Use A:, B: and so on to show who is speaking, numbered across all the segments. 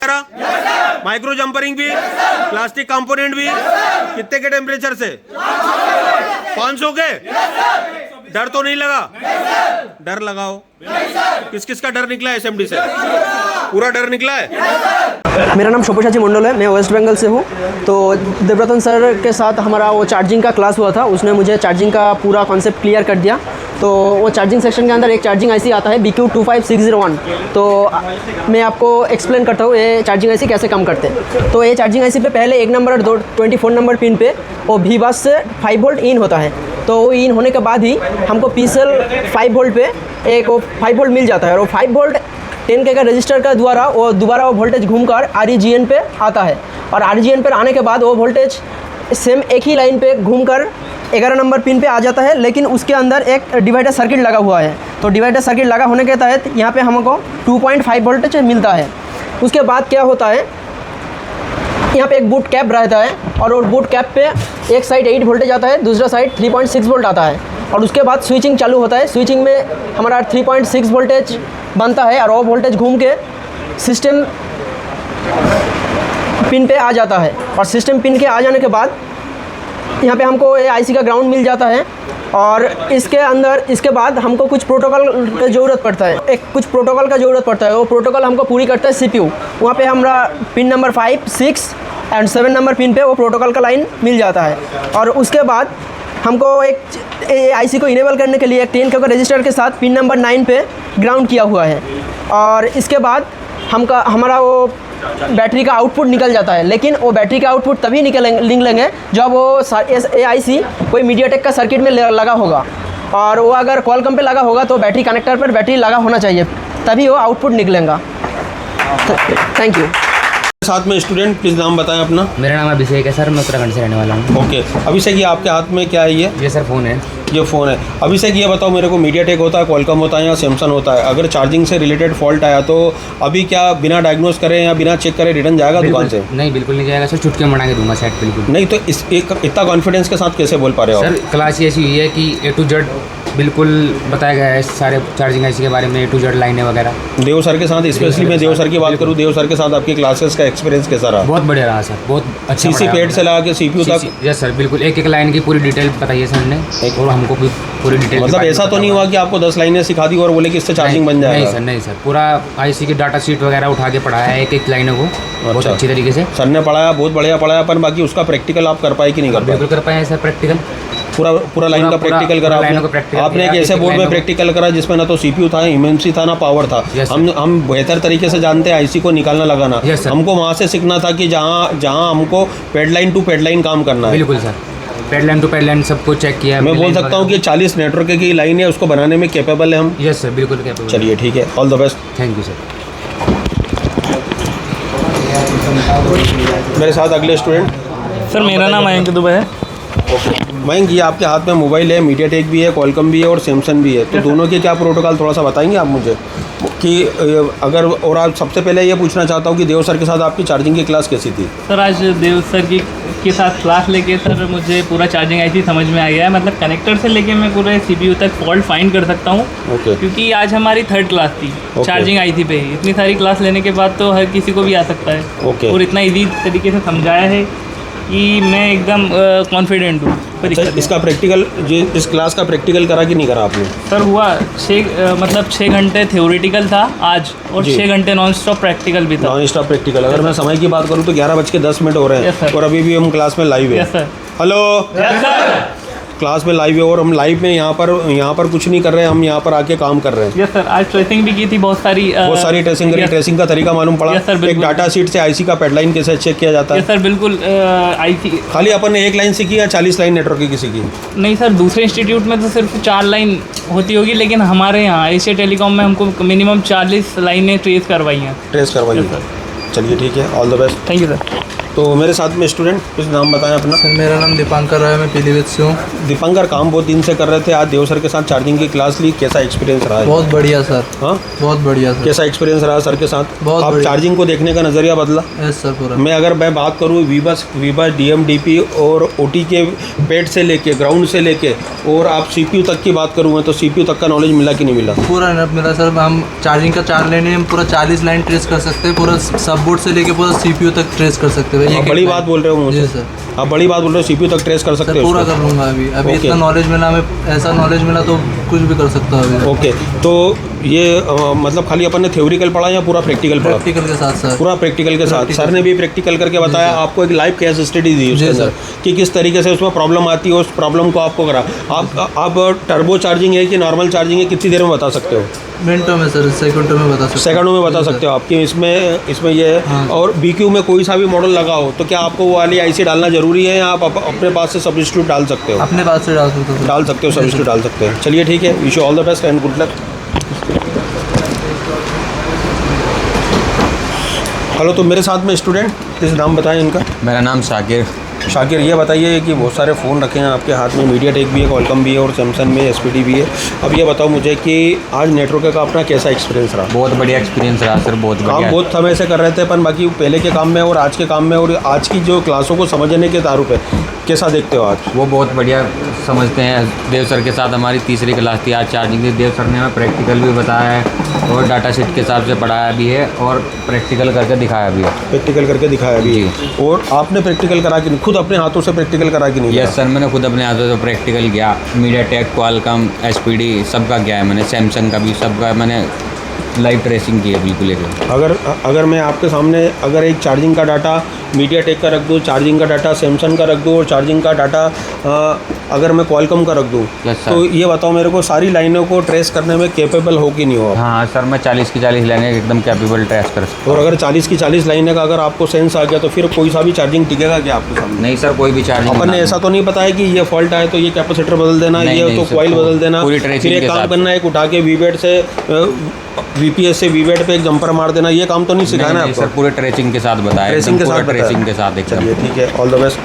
A: Micro jumpering भी, plastic component भी। कितने के टेम्परेचर से? 500 के। डर तो नहीं लगा? डर लगाओ। किस किस का डर निकला है एसएमडी से? पूरा डर निकला है।
B: मेरा नाम शोभेशाची मंडल है, मैं वेस्ट बंगाल से हूँ। तो देवरतन सर के साथ हमारा वो चार्जिंग का क्लास हुआ था, उसने मुझे चार्जिंग का पूरा कॉन्सेप्ट क्लियर कर दिया। तो वो चार्जिंग सेक्शन के अंदर एक चार्जिंग आईसी आता है BQ25601। तो मैं आपको एक्सप्लेन करता हूँ ये चार्जिंग आईसी कैसे काम करते हैं। तो ये चार्जिंग आईसी पे पहले 1 नंबर और 24 नंबर पिन पे वो V बस से 5 वोल्ट इन होता है। तो वो इन होने के बाद ही हमको PCL 5 वोल्ट पे एक 5 वोल्ट मिल जाता है। और वो 5 वोल्ट 10K का रजिस्टर का द्वारा वो दोबारा वो वोल्टेज घूमकर REGN पे आता है। और REGN पर आने के बाद वो वोल्टेज सेम एक ही लाइन पे घूमकर 11 नंबर पिन पे आ जाता है। लेकिन उसके अंदर एक डिवाइडर सर्किट लगा हुआ है। तो डिवाइडर सर्किट लगा होने के तहत यहाँ पे हमको 2.5 वोल्टेज मिलता है। उसके बाद क्या होता है, यहाँ पे एक बूट कैप रहता है और वो बूट कैप पे एक साइड 8 वोल्टेज आता है, दूसरा साइड 3.6 वोल्ट आता है। और उसके बाद स्विचिंग चालू होता है। स्विचिंग में हमारा 3.6 वोल्टेज बनता है और वो वोल्टेज घूम के सिस्टम पिन पे आ जाता है। और सिस्टम पिन के आ जाने के बाद यहाँ पे हमको ये आईसी का ग्राउंड मिल जाता है। और इसके बाद हमको कुछ प्रोटोकॉल का ज़रूरत पड़ता है, कुछ प्रोटोकॉल का ज़रूरत पड़ता है। वो प्रोटोकॉल हमको पूरी करता है CPU। वहाँ पे हमारा pin number 5, 6 and 7 number pin पे वो प्रोटोकॉल का लाइन मिल जाता है। और उसके बाद हमको एक आईसी को इनेबल करने के लिए एक 10K का रजिस्टर के साथ पिन नंबर 9 पे ग्राउंड किया हुआ है। और इसके बाद हमारा वो बैटरी का आउटपुट निकल जाता है। लेकिन वो बैटरी का आउटपुट तभी निकलेंगे जब वो आईसी कोई मीडियाटेक का सर्किट में लगा होगा। और वो अगर क्वालकॉम पे लगा होगा तो बैटरी कनेक्टर पर बैटरी लगा होना चाहिए, तभी वो आउटपुट निकलेगा। Thank you.
A: साथ में स्टूडेंट, प्लीज़ नाम बताएं अपना।
C: मेरा नाम अभिषेक है सर, मैं उत्तराखंड से रहने वाला हूँ।
A: ओके अभिषेक, ये आपके हाथ में क्या है? ये
C: सर फ़ोन है।
A: ये फ़ोन है। अभिषेक ये बताओ मेरे को, मीडियाटेक होता है, क्वालकॉम होता है या सैमसंग होता है? अगर चार्जिंग से रिलेटेड फॉल्ट आया तो अभी क्या बिना डायग्नोस करें या बिना चेक करें रिटर्न जाएगा दुकान से?
C: नहीं, बिल्कुल नहीं जाएगा सर, छुटके मना के दूंगा सेट बिल्कुल।
A: नहीं तो इतना कॉन्फिडेंस के साथ कैसे बोल पा रहे हो
C: सर? क्लास ऐसी हुई है कि A to Z बिल्कुल बताया गया है सारे चार्जिंग आईसी के बारे में, A to Z लाइनें वगैरह।
A: देव सर के साथ, स्पेशली मैं देव सर की बात करूँ, देव सर के साथ आपकी क्लासेस का एक्सपीरियंस कैसा रहा?
C: बहुत बढ़िया रहा सर, बहुत अच्छा।
A: CC पेड से लगा के CPU तक?
C: यस सर, बिल्कुल एक लाइन की पूरी डिटेल बताइए सर ने, और हमको पूरी डिटेल।
A: मतलब ऐसा तो नहीं हुआ कि आपको 10 लाइनें सिखा दी और बोले कि इससे चार्जिंग बन जाएगा?
C: नहीं सर, पूरा आईसी की डाटा शीट वगैरह उठा के पढ़ाया है एक लाइनों को बहुत अच्छी तरीके से।
A: सर ने पढ़ाया, बहुत बढ़िया पढ़ाया, पर बाकी उसका प्रैक्टिकल आप कर पाए कि नहीं कर पाए?
C: बिल्कुल कर पाए सर, प्रैक्टिकल पूरा
A: लाइन का प्रैक्टिकल करा आपने एक ऐसे बोर्ड में प्रैक्टिकल करा जिसमें ना तो CPU था, MMC था, ना पावर था। हम बेहतर तरीके से जानते हैं आईसी को निकालना लगाना। हमको वहाँ से सीखना था कि जहाँ हमको पेडलाइन टू पेडलाइन काम करना है।
C: बिल्कुल सर, पेडलाइन टू पेडलाइन सबको चेक किया।
A: मैं बोल सकता हूँ कि 40 नेटवर्क की लाइन है, उसको बनाने में कैपेबल है हम।
C: यस सर, बिल्कुल कैपेबल।
A: चलिए ठीक है, all the best.
C: Thank you sir.
A: मेरे साथ अगले स्टूडेंट।
D: सर मेरा नाम मयंक दुबे है।
A: मयंक, ये आपके हाथ में मोबाइल है, मीडियाटेक भी है, क्वालकॉम भी है और सैमसंग भी है, तो दोनों के क्या प्रोटोकॉल थोड़ा सा बताएंगे आप मुझे कि अगर, और आप सबसे पहले ये पूछना चाहता हूँ कि देव सर के साथ आपकी चार्जिंग की क्लास कैसी थी?
D: सर आज देव सर के साथ क्लास लेके सर मुझे पूरा चार्जिंग आईसी समझ में आ गया है। मतलब कनेक्टर से लेके मैं पूरे CPU तक फॉल्ट फाइंड कर सकता हूँ। क्योंकि आज हमारी 3rd क्लास थी चार्जिंग आईसी पे। इतनी सारी क्लास लेने के बाद तो हर किसी को भी आ सकता है। और इतना ईजी तरीके से समझाया है कि मैं एकदम कॉन्फिडेंट हूँ।
A: इसका प्रैक्टिकल, इस क्लास का प्रैक्टिकल करा कि नहीं करा आपने?
D: सर हुआ 6 घंटे थ्योरेटिकल था आज, और 6 घंटे नॉन स्टॉप प्रैक्टिकल भी था।
A: Non stop practical. अगर मैं समय की बात करूँ तो 11:10 हो रहे हैं और अभी भी हम क्लास में लाइव है। हेलो, क्लास में लाइव है और हम लाइव में यहाँ पर कुछ नहीं कर रहे हैं, हम यहाँ पर आके काम कर रहे हैं।
D: यस सर, आज ट्रेसिंग भी की थी, बहुत सारी
A: ट्रेसिंग करी। ट्रेसिंग का तरीका मालूम पड़ा? एक डाटा शीट से आईसी का पेडलाइन कैसे चेक किया जाता है?
D: यस सर, बिल्कुल। आईसी
A: खाली अपन ने एक लाइन सीखी या 40 लाइन नेटवर्क की किसी की?
D: नहीं सर, दूसरे इंस्टीट्यूट में तो सिर्फ 4 लाइन होती होगी, लेकिन हमारे यहाँ एशिया टेलीकॉम में हमको मिनिमम 40 लाइनें ट्रेस करवाई हैं।
A: चलिए ठीक है, all the best.
D: Thank you sir.
A: तो मेरे साथ में स्टूडेंट, कुछ नाम बताएं अपना।
E: सर मेरा नाम दीपांकर राय है, मैं पीलीभीत से हूँ।
A: दीपांकर, काम बहुत दिन से कर रहे थे, आज देव सर के साथ चार्जिंग की क्लास ली, कैसा एक्सपीरियंस रहा है?
E: बहुत बढ़िया सर।
A: हाँ,
E: बहुत बढ़िया सर।
A: कैसा एक्सपीरियंस रहा सर के साथ?
E: बहुत
A: आप
E: बढ़िया।
A: चार्जिंग को देखने का नज़रिया बदला?
E: यस सर पूरा।
A: मैं बात करूँ वीबा DMDP और OT के पेड से लेके ग्राउंड से लेके और आप CPU तक की बात करूँगा तो CPU तक का नॉलेज मिला कि नहीं मिला?
E: पूरा नब मिला सर। हम चार्जिंग का 4 लेने हम पूरा 40 लाइन ट्रेस कर सकते हैं, पूरा सब बोर्ड से लेके पूरा CPU तक ट्रेस कर सकते हैं।
A: आप बड़ी बात बोल रहे हो मुझे।
E: जी सर।
A: आप बड़ी बात बोल रहे हो, CPU तक ट्रेस कर सकते
E: सर
A: हो?
E: पूरा कर लूँगा अभी
A: ओके।
E: इतना नॉलेज मिला हमें, ऐसा नॉलेज मिला तो कुछ भी कर सकता हूँ अभी।
A: ओके, तो ये मतलब खाली अपन ने थ्योरिकल पढ़ा या पूरा प्रैक्टिकल पढ़ा?
E: प्रैक्टिकल के साथ सर।
A: पूरा प्रैक्टिकल के साथ। सर ने भी प्रैक्टिकल करके बताया आपको, एक लाइव केस स्टडी दी उसके
E: जी
A: अंदर कि किस तरीके से उसमें प्रॉब्लम आती है, उस प्रॉब्लम को आपको करा। आप टर्बो चार्जिंग है कि नॉर्मल चार्जिंग है, कितनी देर में बता सकते हो?
E: मिनटों में सर, सेकंडों में बता सकते हैं।
A: सेकंडों में बता सकते हो आपकी इसमें ये है।
E: हाँ।
A: और BQ में कोई सा भी मॉडल लगा हो तो क्या आपको वो वाली IC डालना जरूरी है या आप अपने पास से सब्स्टिट्यूट डाल सकते हो?
E: अपने पास से डाल सकते हो।
A: डाल सकते हो, सब्स्टिट्यूट डाल सकते हैं। चलिए ठीक है, wish you all the best and good luck. Hello, तो मेरे साथ में स्टूडेंट, प्लीज़ नाम बताएं इनका।
F: मेरा नाम शाकिर।
A: शाकिर, ये बताइए कि बहुत सारे फ़ोन रखे हैं आपके हाथ में, मीडियाटेक भी है, क्वालकॉम भी है और सैमसंग में SPD भी है। अब ये बताओ मुझे कि आज नेटवर्क का अपना कैसा एक्सपीरियंस रहा?
F: बहुत बढ़िया एक्सपीरियंस रहा सर, बहुत
A: काम
F: बढ़िया।
A: बहुत समय से कर रहे थे अपन, बाकी पहले के काम में और आज के काम में और आज की जो क्लासों को समझने के तारुफ है, कैसा देखते हो आज?
F: वो बहुत बढ़िया समझते हैं। देव सर के साथ हमारी तीसरी क्लास थी आज चार्जिंग की। देव सर ने हमें प्रैक्टिकल भी बताया है और डाटा शीट के हिसाब से पढ़ाया भी है और प्रैक्टिकल करके दिखाया भी है।
A: प्रैक्टिकल करके दिखाया भी है।
F: जी।
A: और आपने प्रैक्टिकल करा कि नहीं? खुद अपने हाथों से प्रैक्टिकल करा कि नहीं?
F: यस सर, मैंने खुद अपने हाथों से प्रैक्टिकल किया। मीडियाटेक, क्वालकॉम, SPD सबका किया है मैंने, सैमसंग का भी, सबका मैंने लाइव ट्रेसिंग की है बिल्कुल एकदम।
A: अगर मैं आपके सामने अगर एक चार्जिंग का डाटा मीडियाटेक का रख दूँ, चार्जिंग का डाटा सैमसंग का रख दूँ और चार्जिंग का डाटा अगर मैं क्वालकॉम का रख दूँ, तो ये बताओ मेरे को सारी लाइनों को ट्रेस करने में कैपेबल हो कि नहीं हो?
F: हाँ सर, मैं 40 की 40 लाइनें एकदम कैपेबल ट्रेस कर सकता हूँ।
A: और अगर 40 की 40 लाइनें का अगर आपको सेंस आ गया तो फिर कोई सा भी चार्जिंग टिकेगा क्या आपके सामने?
F: नहीं सर, कोई भी चार्जिंग
A: अपन ने ऐसा तो नहीं बताया कि ये फॉल्ट आए तो ये कैपेसिटर बदल देना,
F: नहीं,
A: ये
F: नहीं
A: तो
F: सर,
A: कॉइल बदल देना,
F: पूरी
A: फिर
F: ट्रेसिंग
A: एक
F: के
A: काम
F: साथ।
A: करना है, एक उठा के VBAT से VPS से VBAT पे एक जंपर मार देना, ये काम तो नहीं सिखाना है
F: नहीं
A: आपको?
F: सर, पूरे ट्रेसिंग के साथ बताया,
A: ट्रेसिंग के साथ
F: ट्रेसिंग के साथ एकदम।
A: चलिए ठीक है, ऑल द बेस्ट।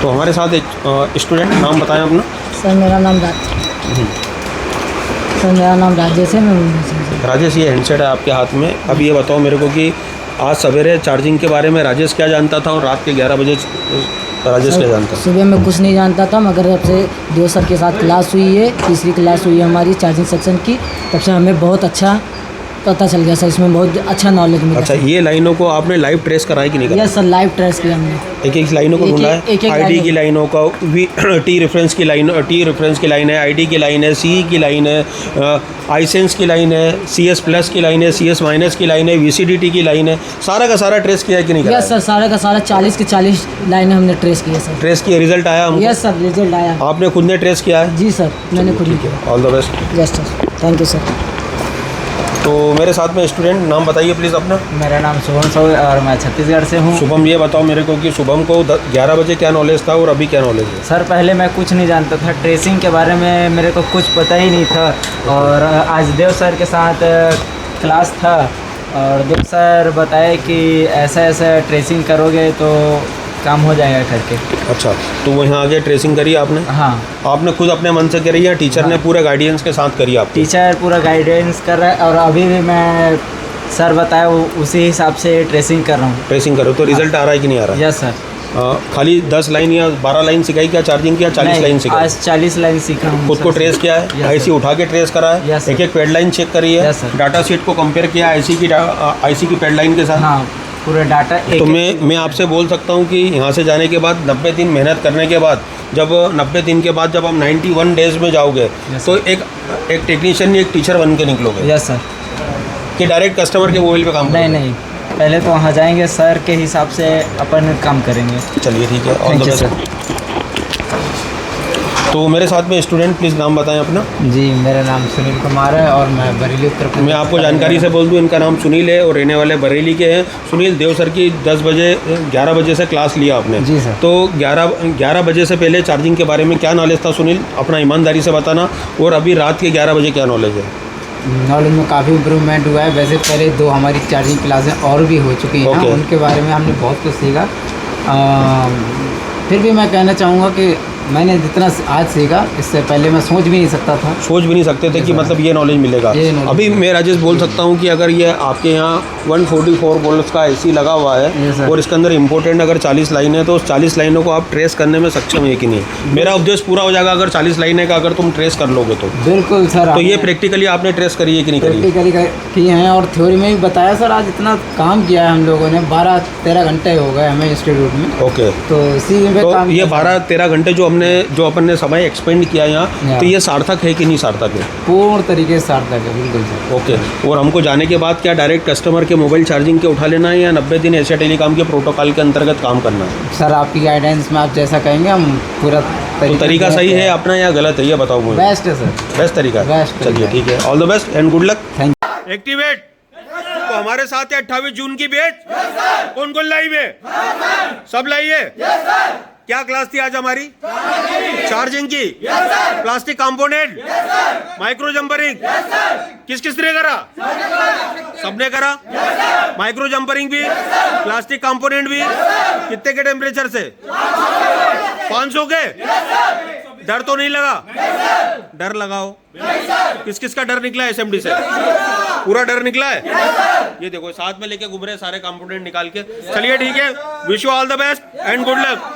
A: तो हमारे साथ एक स्टूडेंट, नाम बताएं अपना।
G: सर मेरा नाम राजेश है, मैं मुंबई से।
A: राजेश, ये हैंडसेट है आपके हाथ में। अब ये बताओ मेरे को कि आज सवेरे चार्जिंग के बारे में राजेश क्या जानता था और रात के 11 बजे राजेश क्या जानता था?
G: सुबह में कुछ नहीं जानता था, मगर जब से देव सर के साथ क्लास हुई है, तीसरी क्लास हुई है हमारी चार्जिंग सेक्शन की, तब से हमें बहुत अच्छा पता चल गया सर, इसमें बहुत अच्छा नॉलेज मिला।
A: अच्छा, ये लाइनों को आपने लाइव ट्रेस कराया कि नहीं कराया?
G: यस सर, लाइव ट्रेस किया हमने।
A: एक लाइनों को ढूंढा है,
G: एक
A: ID की लाइनों का, T रेफरेंस की लाइन, T रेफरेंस की लाइन है, ID की लाइन है, CE की लाइन है, iSense की लाइन है, CS प्लस की लाइन है, CS माइनस की लाइन है, VCDT की लाइन है, सारा का सारा ट्रेस किया कि नहीं कराया?
G: यस सर, सारा का सारा 40 की 40 लाइनें हमने ट्रेस किए सर।
A: ट्रेस किया, रिजल्ट आया हमको?
G: यस सर, रिजल्ट आया।
A: आपने खुद ने ट्रेस किया है?
G: जी सर, मैंने खुद ही किया।
A: All the best.
G: Yes sir, thank you sir.
A: तो मेरे साथ में स्टूडेंट, नाम बताइए प्लीज़ अपना।
H: मेरा नाम शुभम सर और मैं छत्तीसगढ़ से हूँ।
A: शुभम, ये बताओ मेरे को कि शुभम को 11 बजे क्या नॉलेज था और अभी क्या नॉलेज है?
H: सर पहले मैं कुछ नहीं जानता था, ट्रेसिंग के बारे में मेरे को कुछ पता ही नहीं था, और आज देव सर के साथ क्लास था और देव सर बताए कि ऐसा ऐसा ट्रेसिंग करोगे तो काम हो जाएगा करके।
A: अच्छा, तो वहाँ आगे ट्रेसिंग करी आपने?
H: हाँ।
A: आपने खुद अपने मन से करी या टीचर ने पूरे गाइडेंस के साथ करी आपकी?
H: टीचर पूरा गाइडेंस कर रहा है और अभी भी मैं सर बताए उसी हिसाब से ट्रेसिंग कर रहा हूँ।
A: ट्रेसिंग करो तो रिजल्ट आ रहा है कि नहीं आ रहा है?
H: Yes sir.
A: खाली 10 लाइन या 12 लाइन सिखाई क्या चार्जिंग की, या 40 लाइन सिखाई?
H: आज 40 लाइन सीखा हूँ।
A: खुद को ट्रेस किया है,
H: Yes,
A: IC उठा के ट्रेस करा है,
H: Yes, sir.
A: एक एक पैड लाइन चेक करी है,
H: Yes, sir.
A: डाटा शीट को कंपेयर किया IC की पैड लाइन के साथ।
H: हाँ, पूरा डाटा
A: तो मैं आपसे बोल सकता हूँ कि यहाँ से जाने के बाद 90 दिन मेहनत करने के बाद, जब 90 दिन के बाद जब आप 91 डेज में जाओगे, तो एक टेक्नीशियन, एक टीचर बन के निकलोगे।
H: Yes sir.
A: कि डायरेक्ट कस्टमर के मोबाइल पे काम
H: नहीं
A: करोगे?
H: नहीं, पहले तो वहाँ जाएंगे, सर के हिसाब से अपन काम करेंगे।
A: चलिए ठीक है, all the
H: thank you
A: best. तो मेरे साथ में स्टूडेंट, प्लीज़ नाम बताएं अपना।
H: जी, मेरा नाम सुनील कुमार है और मैं बरेली उत्तर प्रदेश।
A: मैं आपको जानकारी से बोल दूं, इनका नाम सुनील है और रहने वाले बरेली के हैं। सुनील, देव सर की 11 बजे से क्लास लिया आपने?
H: जी सर।
A: तो 11 बजे से पहले चार्जिंग के बारे में क्या नॉलेज था सुनील? अपना ईमानदारी से बताना। और अभी रात के 11 बजे क्या नॉलेज है?
C: नॉलेज में काफ़ी इम्प्रूवमेंट हुआ है। वैसे पहले 2 हमारी चार्जिंग क्लासें और भी हो चुकी हैं
A: Okay.
C: उनके बारे में हमने बहुत कुछ सीखा। फिर भी मैं कहना चाहूँगा कि मैंने जितना आज सीखा इससे पहले मैं सोच भी नहीं सकता था।
A: सोच भी नहीं सकते थे कि मतलब ये नॉलेज मिलेगा।
C: ये knowledge
A: अभी मैं राजेश बोल सकता हूँ कि अगर ये आपके यहाँ 144 वोल्ट्स का एसी लगा हुआ
C: Yes,
A: है
C: sir.
A: और इसके अंदर इम्पोर्टेंट अगर 40 लाइन है तो उस 40 लाइनों को आप ट्रेस करने में सक्षम है कि नहीं? मेरा उद्देश्य पूरा हो जाएगा अगर 40 लाइनें का अगर तुम ट्रेस कर लोगे तो।
C: बिल्कुल सर।
A: तो ये प्रैक्टिकली आपने ट्रेस करी है कि नहीं करी?
C: प्रैक्टिकली किए हैं और थ्योरी में भी बताया सर। आज इतना काम किया है हम लोगों ने, 12-13 घंटे हो गए हमें इंस्टीट्यूट में।
A: ओके,
C: तो इसी में
A: तो
C: काम
A: ये
C: किया।
A: 12-13 घंटे जो अपन ने समय एक्सपेंड किया यहाँ,
C: Yeah.
A: तो ये सार्थक है कि नहीं सार्थक है?
C: पूर्ण तरीके से सार्थक है। बिल्कुल सर।
A: ओके, और हमको जाने के बाद क्या डायरेक्ट कस्टमर के मोबाइल चार्जिंग के उठा लेना है या 90 दिन एशिया टेलीकॉम के प्रोटोकॉल के अंतर्गत काम करना है?
C: सर आपकी गाइडेंस में आप जैसा कहेंगे हम पूरा
A: तो तरीका सही है अपना या गलत है ये बताओ मुझे।
C: बेस्ट है सर।
A: बेस्ट तरीका है।
C: Best
A: चलिए
C: तरीका।
A: ठीक है, all the best and good luck.
C: Thank
A: activate. तो हमारे साथ है 28 जून की बैच। कौन कौन लाइव है? सब लाइव है। क्या क्लास थी आज हमारी? चार्जिंग की। Plastic component, micro jumpering. किस किस ने करा? सबने करा। माइक्रो जंपरिंग भी, प्लास्टिक कंपोनेंट भी। कितने के टेम्परेचर से? 500 के। डर तो नहीं लगा? डर लगाओ। किस किस का डर निकला है एसएमडी से? पूरा डर निकला है। ये देखो साथ में लेके घूम रहे सारे कंपोनेंट निकाल के। चलिए ठीक है, wish you all the best and good luck.